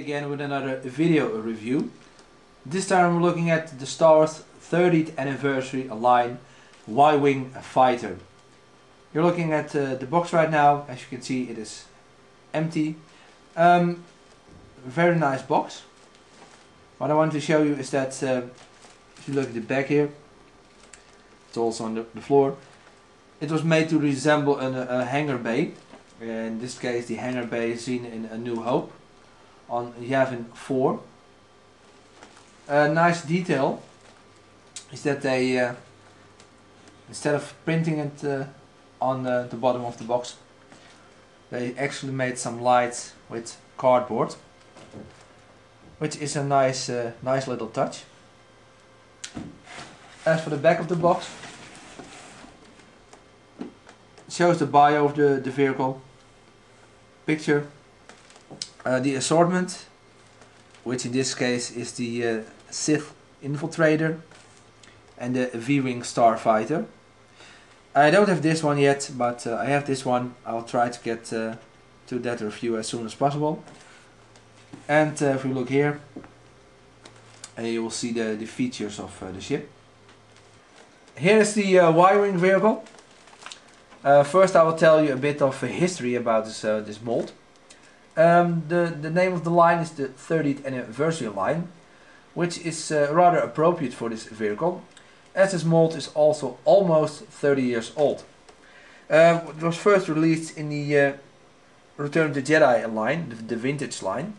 again with another video review. This time we're looking at the Star Wars 30th anniversary line Y-Wing fighter. You're looking at the box right now. As you can see, it is empty. Very nice box. What I want to show you is that if you look at the back here, it's also on the floor. It was made to resemble a hangar bay. In this case, the hangar bay is seen in A New Hope on Yavin 4. A nice detail is that they, instead of printing it on the bottom of the box, they actually made some lights with cardboard, which is a nice little touch. As for the back of the box, it shows the bio of the vehicle, picture, the assortment, which in this case is the Sith Infiltrator and the V-Wing Starfighter. I don't have this one yet, but I have this one. I'll try to get to that review as soon as possible. And if we look here, you will see the features of the ship. Here is the Y-Wing vehicle. First I will tell you a bit of history about this mold. The name of the line is the 30th anniversary line, which is rather appropriate for this vehicle, as this mold is also almost 30 years old. It was first released in the Return of the Jedi line, the vintage line,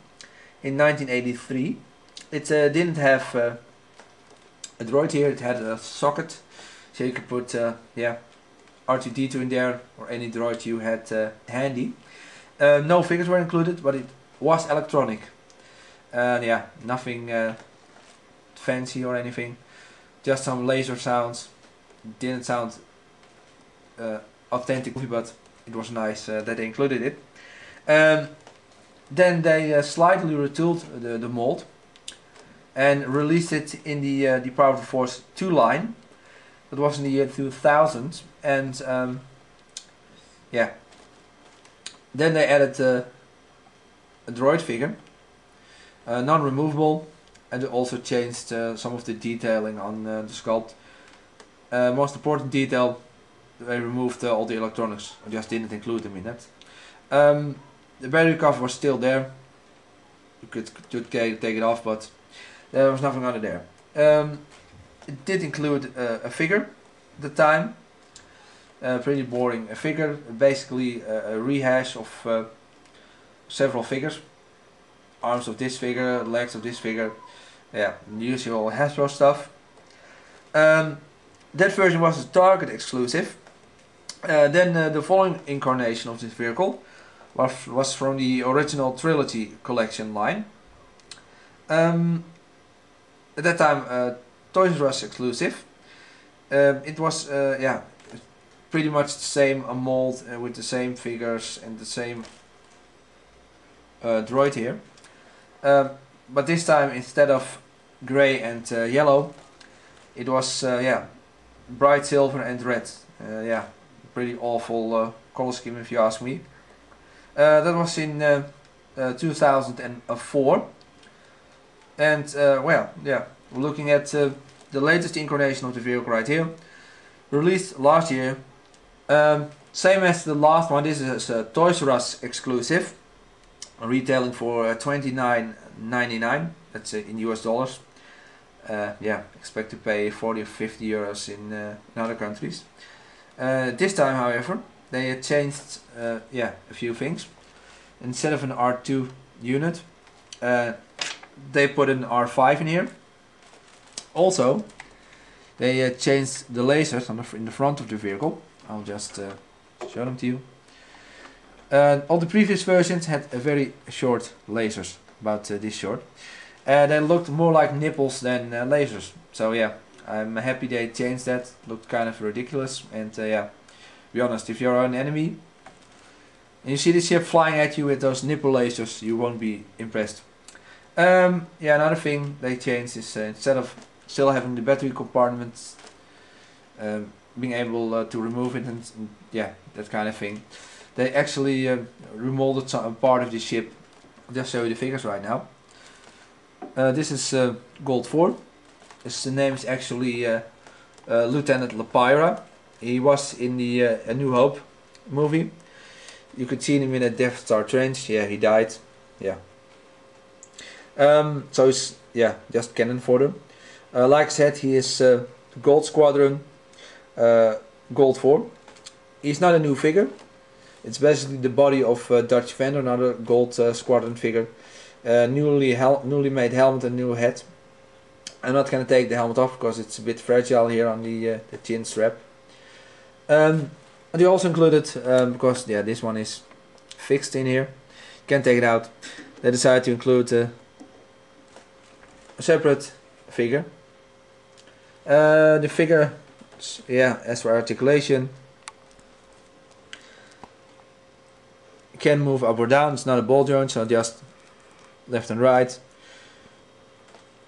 in 1983. It didn't have a droid here. It had a socket, so you could put R2-D2 in there, or any droid you had handy. No figures were included, but it was electronic. Yeah, nothing fancy or anything. Just some laser sounds. Didn't sound authentic, but it was nice that they included it. Then they slightly retooled the mold and released it in the Power of the Force 2 line. That was in the year 2000, and yeah. Then they added a droid figure, non-removable, and they also changed some of the detailing on the sculpt. Most important detail, they removed all the electronics, or just didn't include them in it. The battery cover was still there. You could take it off, but there was nothing under there. It did include a figure at the time. Pretty boring figure, basically a rehash of several figures. Arms of this figure, legs of this figure, yeah, the usual Hasbro stuff. That version was a Target exclusive. Then the following incarnation of this vehicle was from the original Trilogy collection line. At that time, Toys R Us exclusive. It was yeah, pretty much the same mold with the same figures and the same droid here. But this time, instead of grey and yellow, it was yeah, bright silver and red. Yeah, pretty awful color scheme if you ask me. That was in 2004. And well, yeah, we're looking at the latest incarnation of the vehicle right here, released last year. Same as the last one. This is a Toys R Us exclusive, retailing for $29.99. That's in US dollars. Yeah, expect to pay 40 or 50 euros in other countries. This time, however, they changed yeah, a few things. Instead of an R2 unit, they put an R5 in here. Also, they changed the lasers in the front of the vehicle. I'll just show them to you. All the previous versions had a very short lasers, about this short. They looked more like nipples than lasers. So yeah, I'm happy they changed that. Looked kind of ridiculous. And yeah, be honest, if you're an enemy and you see the ship flying at you with those nipple lasers, you won't be impressed. Yeah, another thing they changed is instead of still having the battery compartments, being able to remove it and yeah, that kind of thing, they actually remolded some part of the ship I'll just show you the figures right now. This is Gold 4. His name is actually Lieutenant Lapira. He was in the A New Hope movie. You could see him in a Death Star trench. Yeah, he died. Yeah. So it's just canon fodder. Like I said, he is Gold Squadron Gold 4. He's not a new figure. It's basically the body of Dutch Vander, another Gold Squadron figure. Newly made helmet and new head. I'm not gonna take the helmet off because it's a bit fragile here on the chin strap. And they also included, because this one is fixed in here, you can't take it out. They decided to include a separate figure. The figure, as for articulation, can move up or down. It's not a ball joint, so just left and right.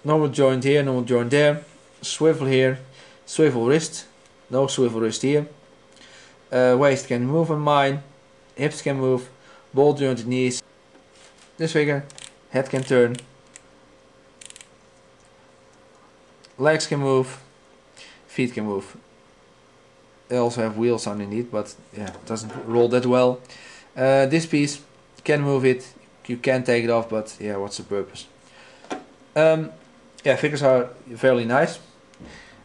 Normal joint here, normal joint there. Swivel here, swivel wrist. No swivel wrist here. Waist can move on mine. Hips can move. Ball joint knees. This figure, head can turn. Legs can move. Feet can move. They also have wheels underneath, but it doesn't roll that well. This piece can move it. You can take it off, but what's the purpose? Figures are fairly nice.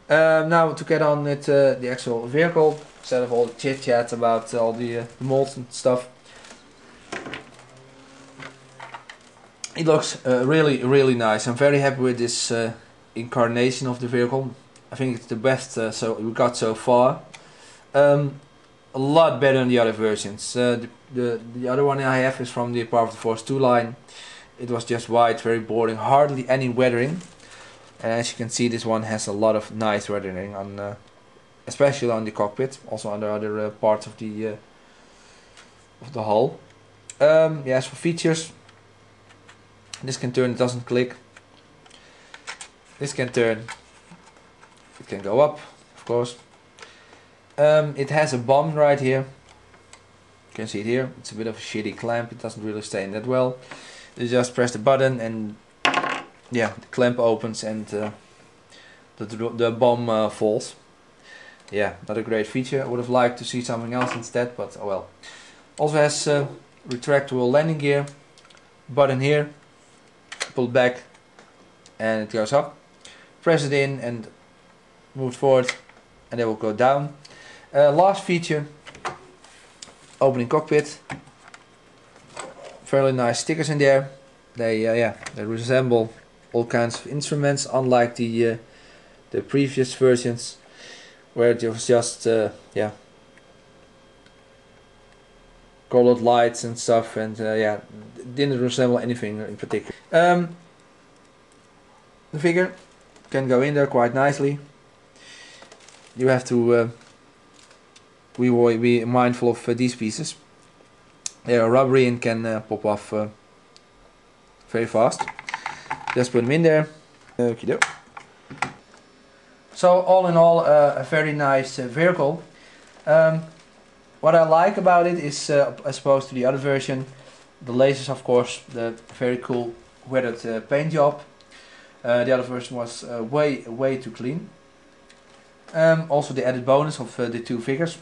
Now to get on with the actual vehicle, instead of all the chit chat about all the molds and stuff. It looks really nice. I'm very happy with this incarnation of the vehicle. I think it's the best so we got so far. A lot better than the other versions. The other one I have is from the Power of the Force 2 line. It was just white, very boring, hardly any weathering. And as you can see, this one has a lot of nice weathering on, especially on the cockpit, also on the other parts of the hull. As for features, this can turn, it doesn't click. This can turn, it can go up, of course. It has a bomb right here. You can see it here. It's a bit of a shitty clamp. It doesn't really stay in that well. You just press the button and the clamp opens and the bomb falls. Not a great feature. I would have liked to see something else instead, but oh well. Also has retractable landing gear. Button here. Pull back and it goes up. Press it in and move forward and it will go down. Last feature, opening cockpit. Fairly nice stickers in there. They resemble all kinds of instruments, unlike the previous versions, where it was just colored lights and stuff, and didn't resemble anything in particular. The figure can go in there quite nicely. You have to we will be mindful of these pieces. They are rubbery and can pop off very fast. Just put them in there. Okie-doke. So all in all, a very nice vehicle. What I like about it is, as opposed to the other version, the lasers, of course, the very cool weathered paint job. The other version was way too clean. Also the added bonus of the two figures.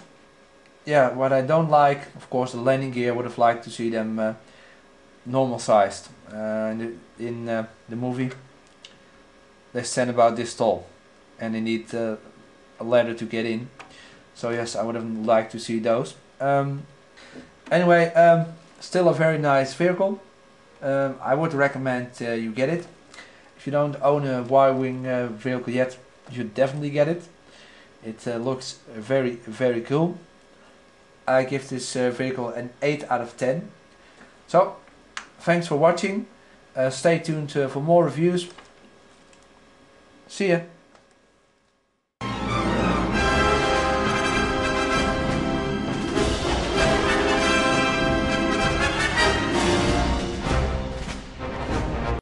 What I don't like, of course, the landing gear. I would have liked to see them normal sized. In the movie, they stand about this tall, and they need a ladder to get in. So yes, I would have liked to see those. Anyway, still a very nice vehicle. I would recommend you get it. If you don't own a Y-wing vehicle yet, you should definitely get it. It looks very cool. I give this vehicle an 8 out of 10. So, thanks for watching. Stay tuned for more reviews. See ya.